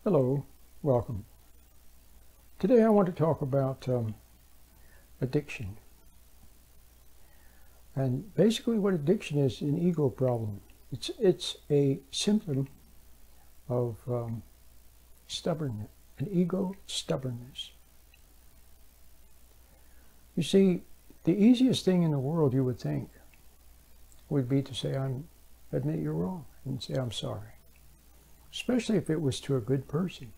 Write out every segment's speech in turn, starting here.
Hello, welcome. Today I want to talk about addiction. And basically what addiction is an ego problem. It's a symptom of stubbornness, an ego stubbornness. You see, the easiest thing in the world, you would think, would be to say, admit you're wrong, and say, I'm sorry. Especially if it was to a good person.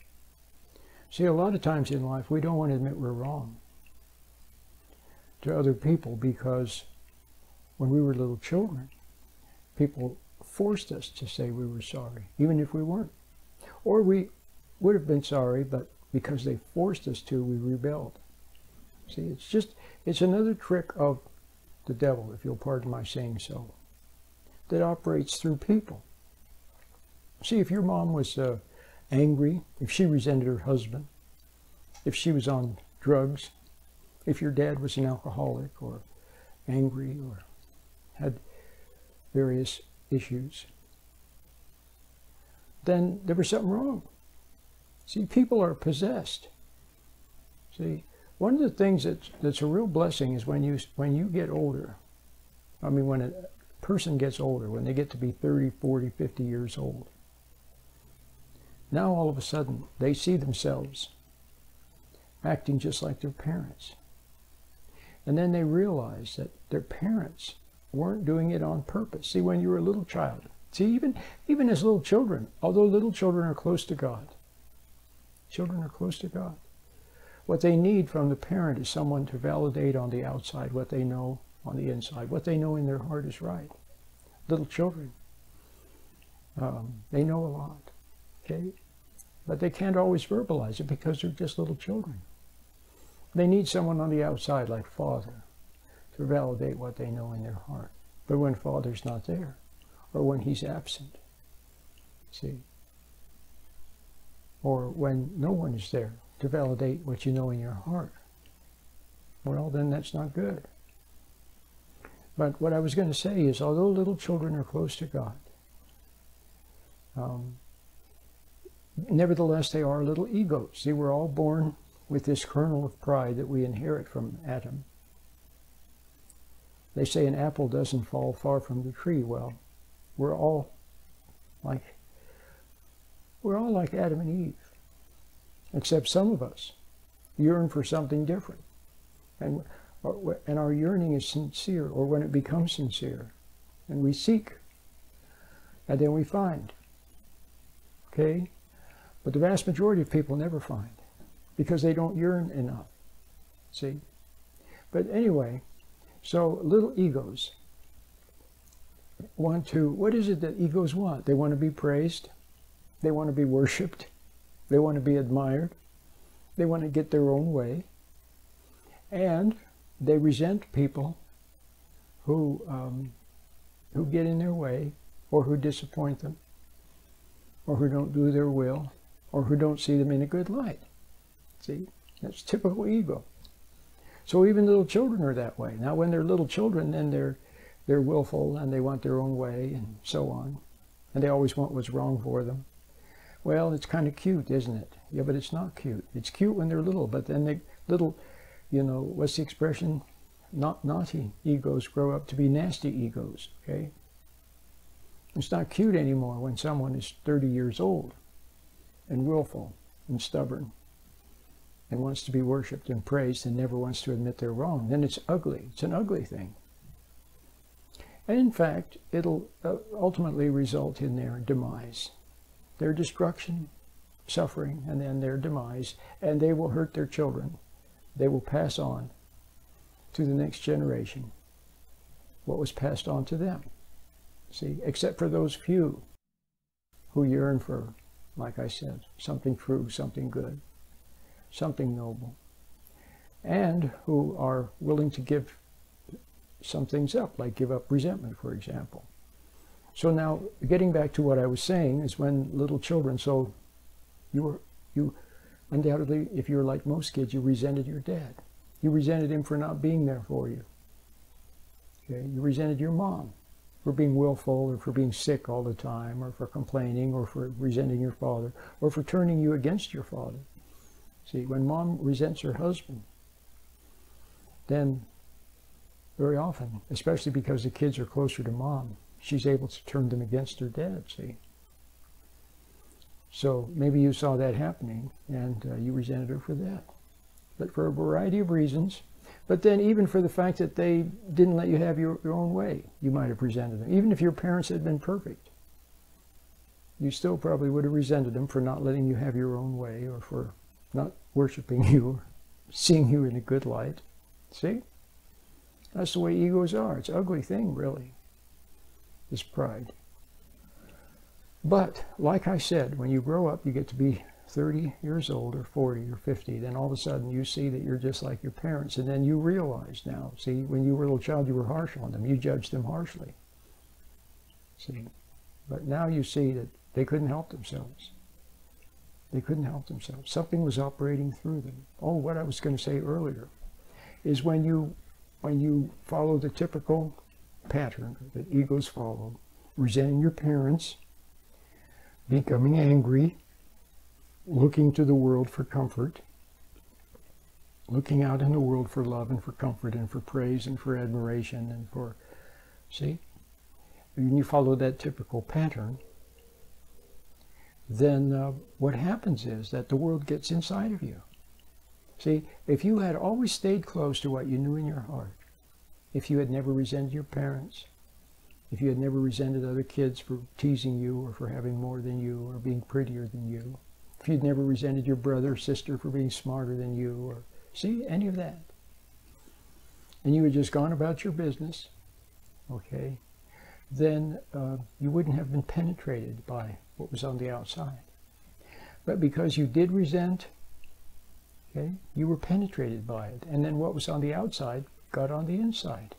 See, a lot of times in life, we don't want to admit we're wrong to other people because when we were little children, people forced us to say we were sorry, even if we weren't. Or we would have been sorry, but because they forced us to, we rebelled. See, it's another trick of the devil, if you'll pardon my saying so, that operates through people. See, if your mom was angry, if she resented her husband, if she was on drugs, if your dad was an alcoholic or angry or had various issues, then there was something wrong. See, people are possessed. See, one of the things that's a real blessing is when you get older. I mean, when a person gets older, when they get to be 30, 40, 50 years old, now all of a sudden they see themselves acting just like their parents. And then they realize that their parents weren't doing it on purpose. See, when you were a little child, see, even as little children, although little children are close to God, children are close to God, what they need from the parent is someone to validate on the outside what they know on the inside. What they know in their heart is right. Little children, they know a lot. Okay? But they can't always verbalize it because they're just little children. They need someone on the outside, like Father, to validate what they know in their heart. But when Father's not there, or when he's absent, see, or when no one is there to validate what you know in your heart, well, then that's not good. But what I was going to say is, although little children are close to God, nevertheless, they are little egos. See, we're all born with this kernel of pride that we inherit from Adam. They say an apple doesn't fall far from the tree. Well, we're all like Adam and Eve, except some of us yearn for something different. And our yearning is sincere, or when it becomes sincere, and we seek, and then we find. Okay? But the vast majority of people never find, because they don't yearn enough. See? But anyway, so little egos want to, what is it that egos want? They want to be praised. They want to be worshipped. They want to be admired. They want to get their own way. And they resent people who get in their way, or who disappoint them, or who don't do their will, or who don't see them in a good light. See, that's typical ego. So even little children are that way. Now when they're little children, then they're willful and they want their own way and so on. And they always want what's wrong for them. Well, it's kind of cute, isn't it? Yeah, but it's not cute. It's cute when they're little, but then they little, you know, what's the expression? Naughty egos grow up to be nasty egos, okay? It's not cute anymore when someone is 30 years old and willful and stubborn and wants to be worshipped and praised and never wants to admit they're wrong. Then it's ugly. It's an ugly thing. And in fact, it'll ultimately result in their demise, their destruction, suffering, and then their demise, and they will hurt their children. They will pass on to the next generation what was passed on to them. See, except for those few who yearn for, like I said, something true, something good, something noble, and who are willing to give some things up, like give up resentment, for example. So now, getting back to what I was saying, is when little children, so you undoubtedly, if you're like most kids, you resented your dad. You resented him for not being there for you. Okay? You resented your mom for being willful, or for being sick all the time, or for complaining, or for resenting your father, or for turning you against your father. See, when mom resents her husband, then very often, especially because the kids are closer to mom, she's able to turn them against her dad, see. So maybe you saw that happening, and you resented her for that. But for a variety of reasons. But then even for the fact that they didn't let you have your own way, you might have resented them. Even if your parents had been perfect, you still probably would have resented them for not letting you have your own way, or for not worshiping you, or seeing you in a good light. See? That's the way egos are. It's an ugly thing, really, this pride. But, like I said, when you grow up, you get to be 30 years old, or 40, or 50, then all of a sudden you see that you're just like your parents, and then you realize now, see, when you were a little child, you were harsh on them. You judged them harshly. See? But now you see that they couldn't help themselves. They couldn't help themselves. Something was operating through them. Oh, what I was going to say earlier is when you follow the typical pattern that egos follow, resenting your parents, becoming angry, looking to the world for comfort, looking out in the world for love and for comfort and for praise and for admiration and for, see? When you follow that typical pattern, then what happens is that the world gets inside of you. See, if you had always stayed close to what you knew in your heart, if you had never resented your parents, if you had never resented other kids for teasing you or for having more than you or being prettier than you, if you'd never resented your brother or sister for being smarter than you, or see, any of that, and you had just gone about your business, okay, then you wouldn't have been penetrated by what was on the outside. But because you did resent, okay, you were penetrated by it, and then what was on the outside got on the inside.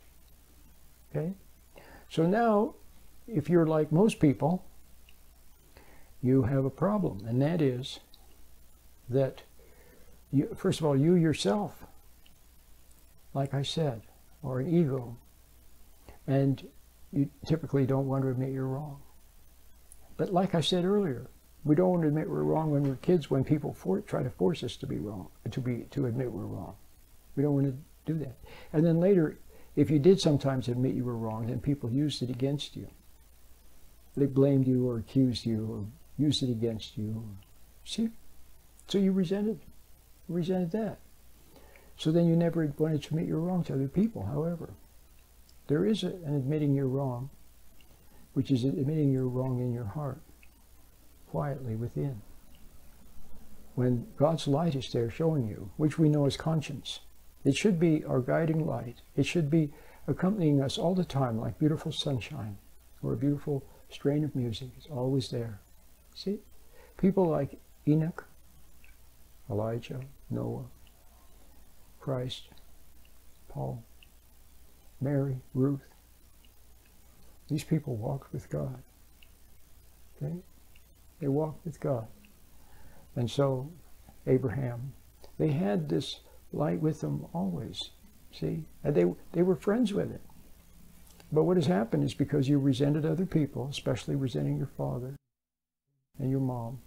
Okay, so now, if you're like most people, you have a problem, and that is that, you, first of all, you yourself, like I said, are an ego, and you typically don't want to admit you're wrong. But like I said earlier, we don't want to admit we're wrong when we're kids, when people try to force us to be wrong, to admit we're wrong. We don't want to do that. And then later, if you did sometimes admit you were wrong, then people used it against you. They blamed you or accused you or used it against you. See? So you resented that. So then you never wanted to admit you're wrong to other people. However, there is an admitting you're wrong, which is admitting you're wrong in your heart, quietly within. When God's light is there showing you, which we know as conscience, it should be our guiding light. It should be accompanying us all the time like beautiful sunshine or a beautiful strain of music. It's always there. See? People like Enoch, Elijah, Noah, Christ, Paul, Mary, Ruth. These people walked with God. Okay? They walked with God. And so, Abraham, they had this light with them always. See? And they were friends with it. But what has happened is because you resented other people, especially resenting your father and your mom,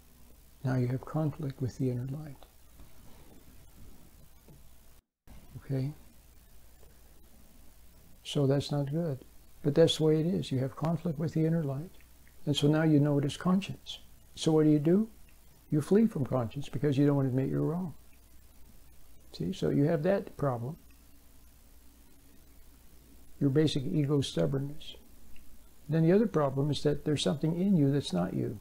now you have conflict with the inner light. Okay? So that's not good. But that's the way it is. You have conflict with the inner light. And so now you know it as conscience. So what do? You flee from conscience because you don't want to admit you're wrong. See? So you have that problem. Your basic ego stubbornness. Then the other problem is that there's something in you that's not you.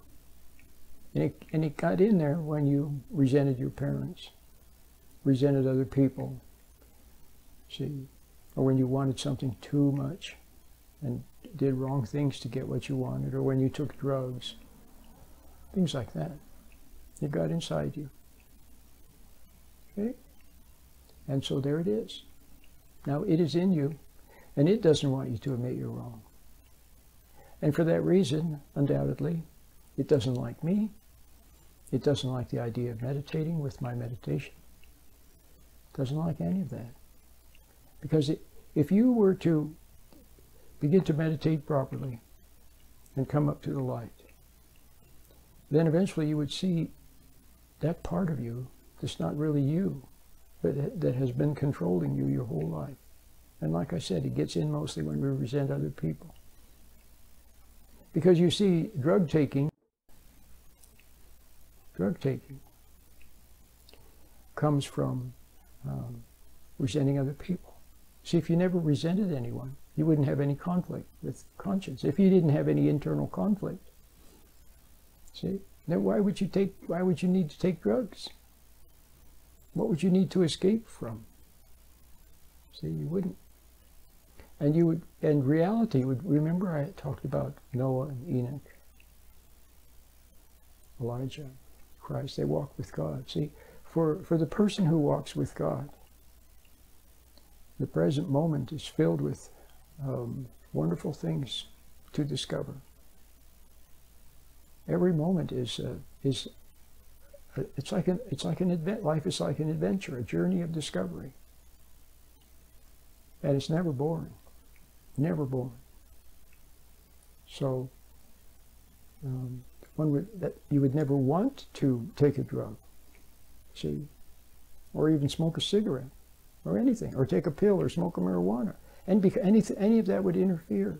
And it got in there when you resented your parents, resented other people, see, or when you wanted something too much and did wrong things to get what you wanted, or when you took drugs, things like that. It got inside you. Okay? And so there it is. Now it is in you, and it doesn't want you to admit you're wrong. And for that reason, undoubtedly, it doesn't like me. It doesn't like the idea of meditating with my meditation. It doesn't like any of that. Because if you were to begin to meditate properly and come up to the light. Then eventually you would see that part of you that's not really you, but that has been controlling you your whole life. And like I said, it gets in mostly when we resent other people. Because you see, drug taking comes from resenting other people. See, if you never resented anyone, you wouldn't have any conflict with conscience. If you didn't have any internal conflict, see, then why would you need to take drugs? What would you need to escape from? See, you wouldn't. And reality would, remember I talked about Noah and Enoch, Elijah, Christ, they walk with God. See, for the person who walks with God, the present moment is filled with wonderful things to discover. Every moment is it's like an event. Life is like an adventure, a journey of discovery, and it's never boring, never boring. So you would never want to take a drug, see, or even smoke a cigarette, or anything, or take a pill, or smoke a marijuana, and any of that would interfere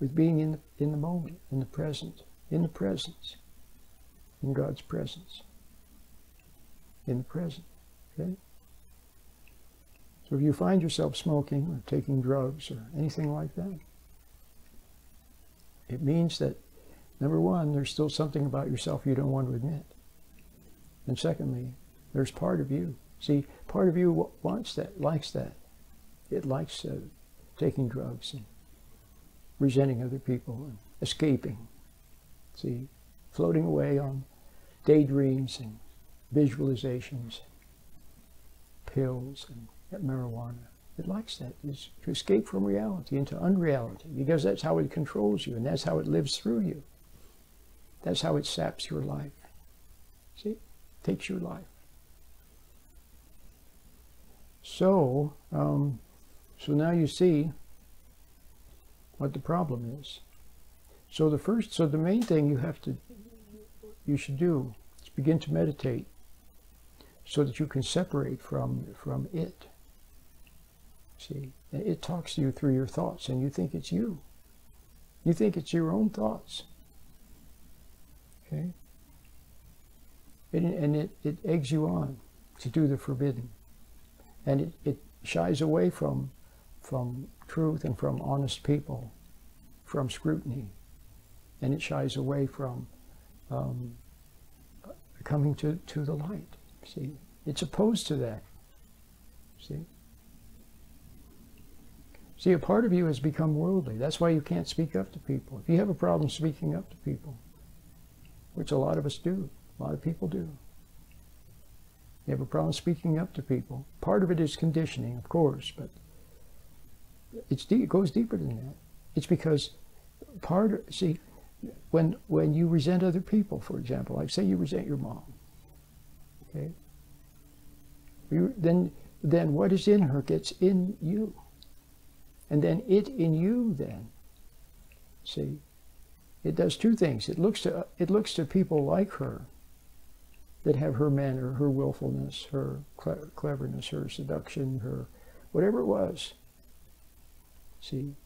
with being in the moment, in the present, in God's presence, in the present. Okay. So if you find yourself smoking or taking drugs or anything like that, it means that, number one, there's still something about yourself you don't want to admit. And secondly, there's part of you. See, part of you wants that, likes that. It likes taking drugs and resenting other people and escaping. See, floating away on daydreams and visualizations, pills and marijuana. It likes that, is to escape from reality into unreality, because that's how it controls you and that's how it lives through you. That's how it saps your life. See, takes your life. So, so now you see what the problem is. So the main thing you should do is begin to meditate so that you can separate from it. See, it talks to you through your thoughts, and you think it's you. You think it's your own thoughts. Okay? And it eggs you on to do the forbidden. And it shies away from truth and from honest people, from scrutiny. And it shies away from coming to the light. See, it's opposed to that. See, a part of you has become worldly. That's why you can't speak up to people. If you have a problem speaking up to people, which a lot of us do, a lot of people do, you have a problem speaking up to people. Part of it is conditioning, of course, but it goes deeper than that. It's because see, when you resent other people, for example, like say you resent your mom, okay? Then what is in her gets in you. And then it in you then, see, it does two things. It looks to people like her that have her manner, her willfulness, her cleverness, her seduction, her whatever it was. See,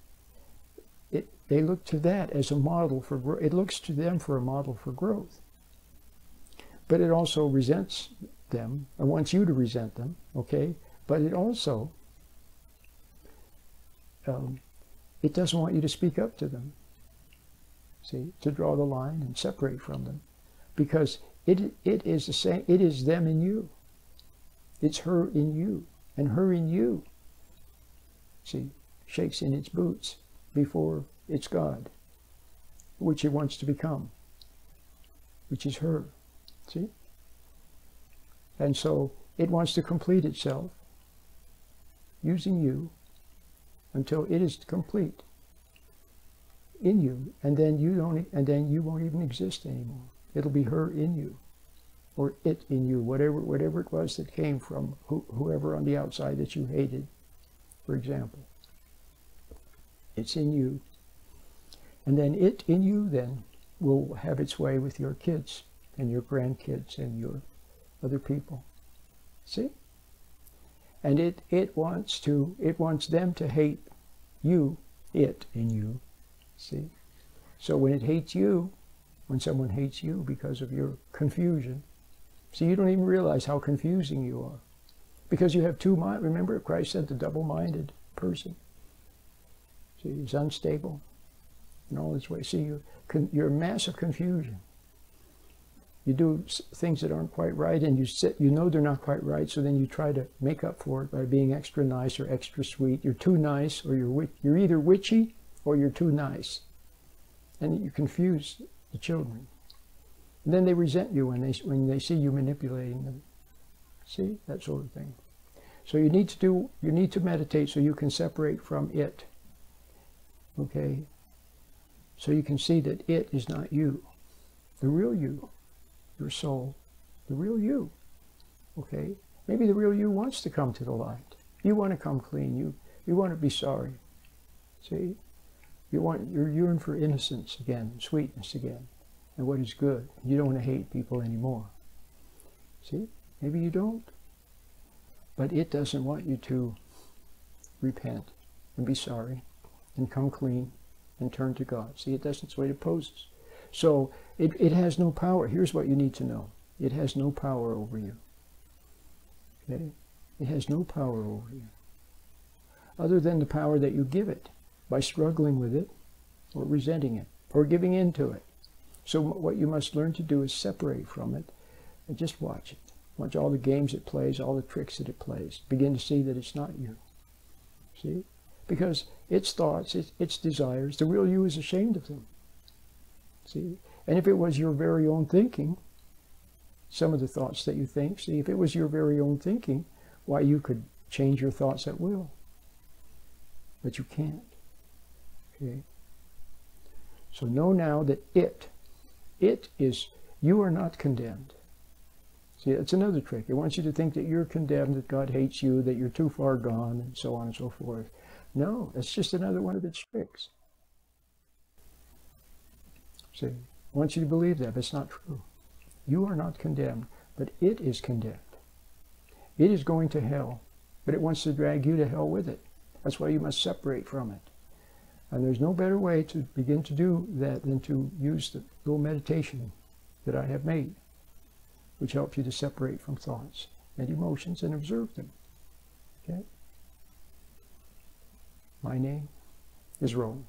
they look to that as a model for growth. It looks to them for a model for growth. But it also resents them and wants you to resent them, okay? But it also, it doesn't want you to speak up to them. See, to draw the line and separate from them. Because it is the same, it is them in you. It's her in you. And her in you, see, shakes in its boots before it's God, which it wants to become, which is her. See? And so it wants to complete itself using you until it is complete in you, and then you won't even exist anymore. It'll be her in you, or it in you, whatever it was that came from whoever on the outside that you hated, for example. It's in you. And then it in you then will have its way with your kids and your grandkids and your other people. See? And it wants them to hate you, it in you. See? So when it hates you, when someone hates you because of your confusion, see, you don't even realize how confusing you are. Because you have two minds. Remember, Christ said the double-minded person. See, he's unstable in all his ways. See, you're a mass of confusion. You do things that aren't quite right, and you know they're not quite right, so then you try to make up for it by being extra nice or extra sweet. You're too nice, or you're either witchy or you're too nice. And you confuse the children. And then they resent you when they see you manipulating them. See, that sort of thing. So you need to meditate so you can separate from it. Okay? So you can see that it is not you. The real you, your soul, the real you. Okay? Maybe the real you wants to come to the light. You want to come clean. You want to be sorry. See? You're yearning for innocence again, sweetness again, and what is good. You don't want to hate people anymore. See? Maybe you don't. But it doesn't want you to repent and be sorry and come clean and turn to God. See, that's the way it poses. So it has no power. Here's what you need to know. It has no power over you. Okay? It has no power over you. Other than the power that you give it by struggling with it or resenting it or giving in to it. So what you must learn to do is separate from it and just watch it. Watch all the games it plays, all the tricks that it plays. Begin to see that it's not you. See? Because its thoughts, its desires, the real you is ashamed of them. See? And if it was your very own thinking, some of the thoughts that you think, see, if it was your very own thinking, why, you could change your thoughts at will. But you can't. Okay? So know now that it is, you are not condemned. See, it's another trick. It wants you to think that you're condemned, that God hates you, that you're too far gone, and so on and so forth. No, that's just another one of its tricks. See, it wants you to believe that, but it's not true. You are not condemned, but it is condemned. It is going to hell, but it wants to drag you to hell with it. That's why you must separate from it. And there's no better way to begin to do that than to use the little meditation that I have made, which helps you to separate from thoughts and emotions and observe them. Okay? My name is Roland.